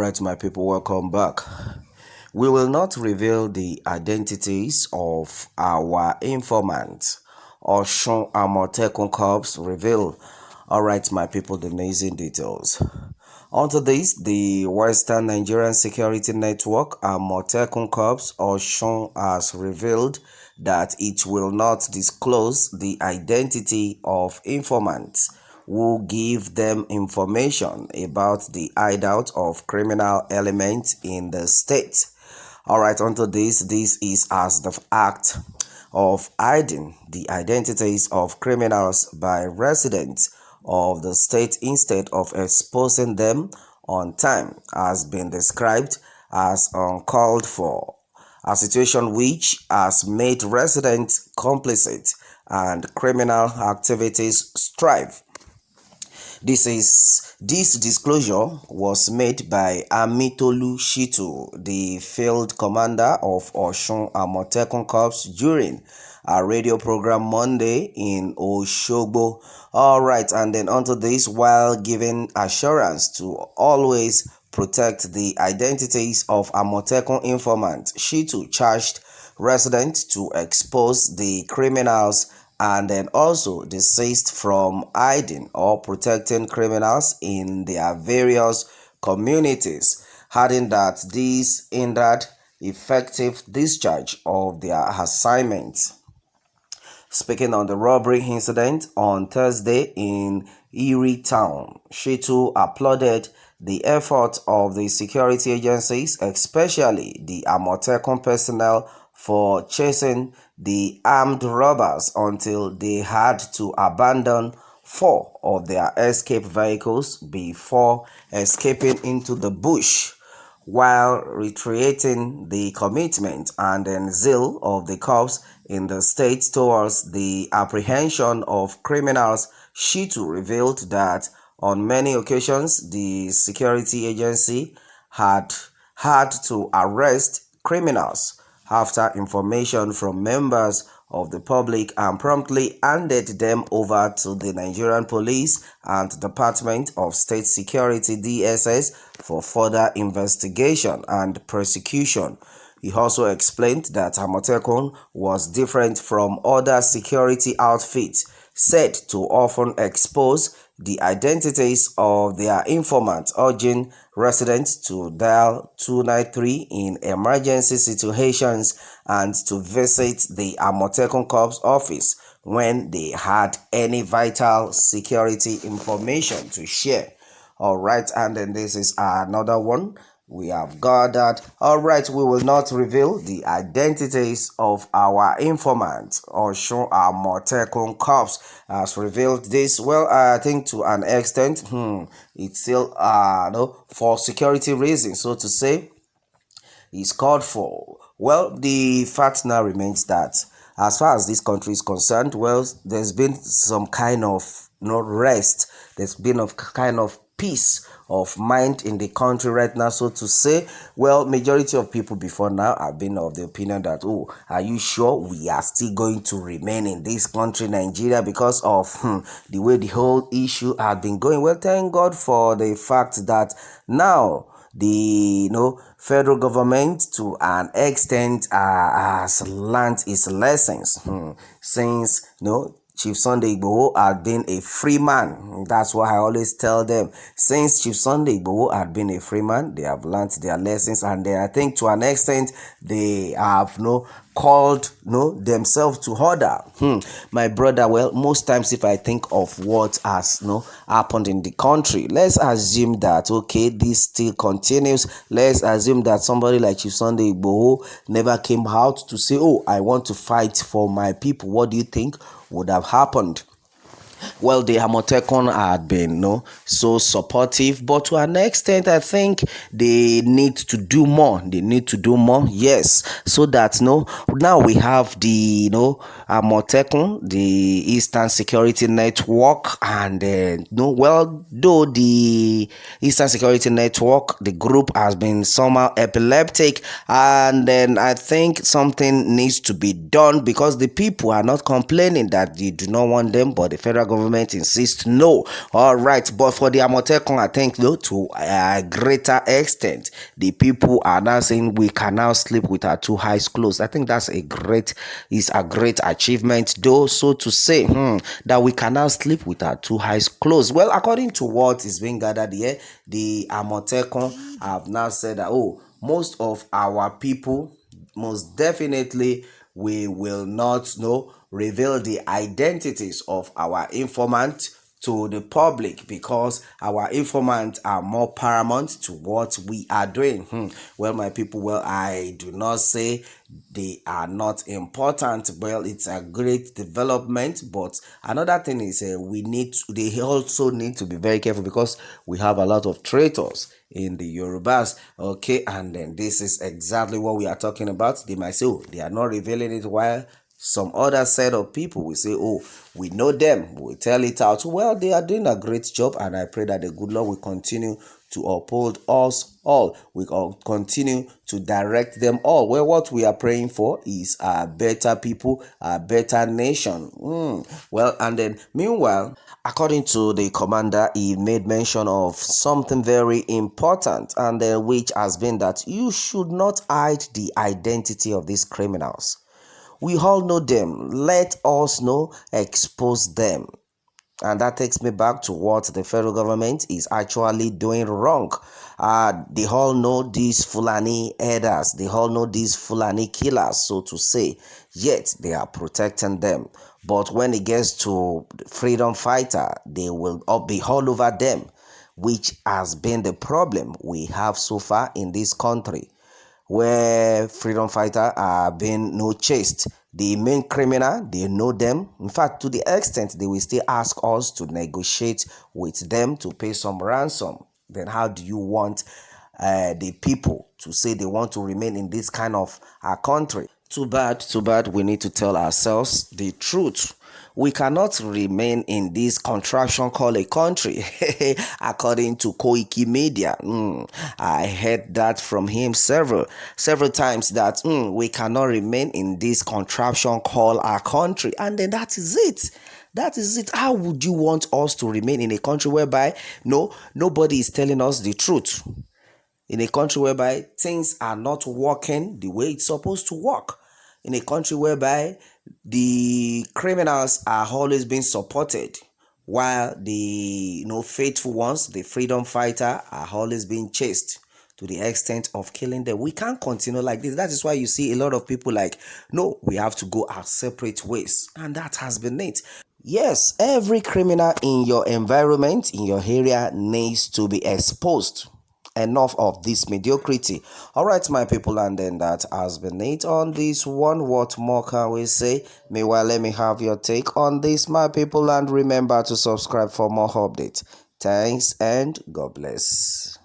Alright, my people, welcome back. We will not reveal the identities of our informants. Osun Amotekun Corps reveal. Alright, my people, the amazing details. Onto this, the Western Nigerian Security Network Amotekun Corps Osun has revealed that it will not disclose the identity of informants who give them information about the hideout of criminal elements in the state. Alright, onto this is as the act of hiding the identities of criminals by residents of the state instead of exposing them on time has been described as uncalled for, a situation which has made residents complicit and criminal activities strive. This disclosure was made by Amitolu Shitu, the field commander of Osun Amotekun Corps, during a radio program Monday in Osogbo. Alright, and then onto this, while giving assurance to always protect the identities of Amotekun informants, Shitu charged residents to expose the criminals and then also desist from hiding or protecting criminals in their various communities, adding that this hindered effective discharge of their assignments. Speaking on the robbery incident on Thursday in Erie Town, Shitu applauded the effort of the security agencies, especially the Amotekun personnel, for chasing the armed robbers until they had to abandon 4 of their escape vehicles before escaping into the bush, while reiterating the commitment and then zeal of the cops in the state towards the apprehension of criminals. Shitu revealed that on many occasions the security agency had to arrest criminals after information from members of the public and promptly handed them over to the Nigerian Police and Department of State Security (DSS) for further investigation and prosecution. He also explained that Amotekun was different from other security outfits, said to often expose the identities of their informants, urging residents to dial 293 in emergency situations and to visit the Amotekun Corps office when they had any vital security information to share. Alright, and then this is another one we have gathered. Alright, we will not reveal the identities of our informants. Osun Amotekun Corps has revealed this. Well, I think to an extent, it's still no, for security reasons, so to say, is called for. Well, the fact now remains that as far as this country is concerned, well, there's been some kind of rest. There's been a kind of peace of mind in the country right now, so to say. Well, majority of people before now have been of the opinion that, oh, are you sure we are still going to remain in this country, Nigeria, because of the way the whole issue had been going? Well, thank God for the fact that now the federal government to an extent has learned its lessons since Chief Sunday Igboho had been a free man. That's what I always tell them. Since Chief Sunday Igboho had been a free man, they have learned their lessons, and then I think to an extent they have called themselves to order. My brother, well, most times if I think of what has happened in the country, let's assume that okay, this still continues. Let's assume that somebody like Chief Sunday Igboho never came out to say, oh, I want to fight for my people. What do you think would have happened? Well, the Amotekun had been so supportive, but to an extent, I think they need to do more. They need to do more, yes, so that now we have the Amotekun, the Eastern Security Network, and well, though the Eastern Security Network, the group has been somehow epileptic, and then I think something needs to be done because the people are not complaining that they do not want them, but the federal government insists no. All right, but for the Amotekun, I think though to a greater extent, the people are now saying we can now sleep with our two eyes closed. I think that's a great achievement, though, so to say, that we can now sleep with our two eyes closed. Well, according to what is being gathered here, the Amotekun have now said that most of our people, most definitely, we will not reveal the identities of our informant to the public, because our informants are more paramount to what we are doing. Well, my people, well, I do not say they are not important. Well, it's a great development, but another thing is they also need to be very careful, because we have a lot of traitors in the Yorubas. Okay, and then this is exactly what we are talking about. They might say, they are not revealing it, while some other set of people will say, we know them, we tell it out. Well, they are doing a great job, and I pray that the good Lord will continue to uphold us all. We continue to direct them all. Well, what we are praying for is a better people, a better nation. Well, and then meanwhile, according to the commander, he made mention of something very important, and which has been that you should not hide the identity of these criminals. We all know them. Let us expose them. And that takes me back to what the federal government is actually doing wrong. They all know these Fulani herders. They all know these Fulani killers, so to say. Yet they are protecting them. But when it gets to freedom fighter, they will be all over them, which has been the problem we have so far in this country, where freedom fighters are being chased. The main criminal, they know them. In fact, to the extent they will still ask us to negotiate with them to pay some ransom. Then how do you want the people to say they want to remain in this kind of country? Too bad, we need to tell ourselves the truth. We cannot remain in this contraption called a country. According to Koiki Media, I heard that from him several times, that we cannot remain in this contraption called our country. And then that is it. That is it. How would you want us to remain in a country whereby nobody is telling us the truth? In a country whereby things are not working the way it's supposed to work? In a country whereby the criminals are always being supported, while the faithful ones, the freedom fighter, are always being chased to the extent of killing them. We can't continue like this. That is why you see a lot of people like, no, we have to go our separate ways. And that has been it. Yes, every criminal in your environment, in your area, needs to be exposed. Enough of this mediocrity. All right, my people, and then that has been it on this one. What more can we say? Meanwhile, let me have your take on this, my people, and remember to subscribe for more updates. Thanks and God bless.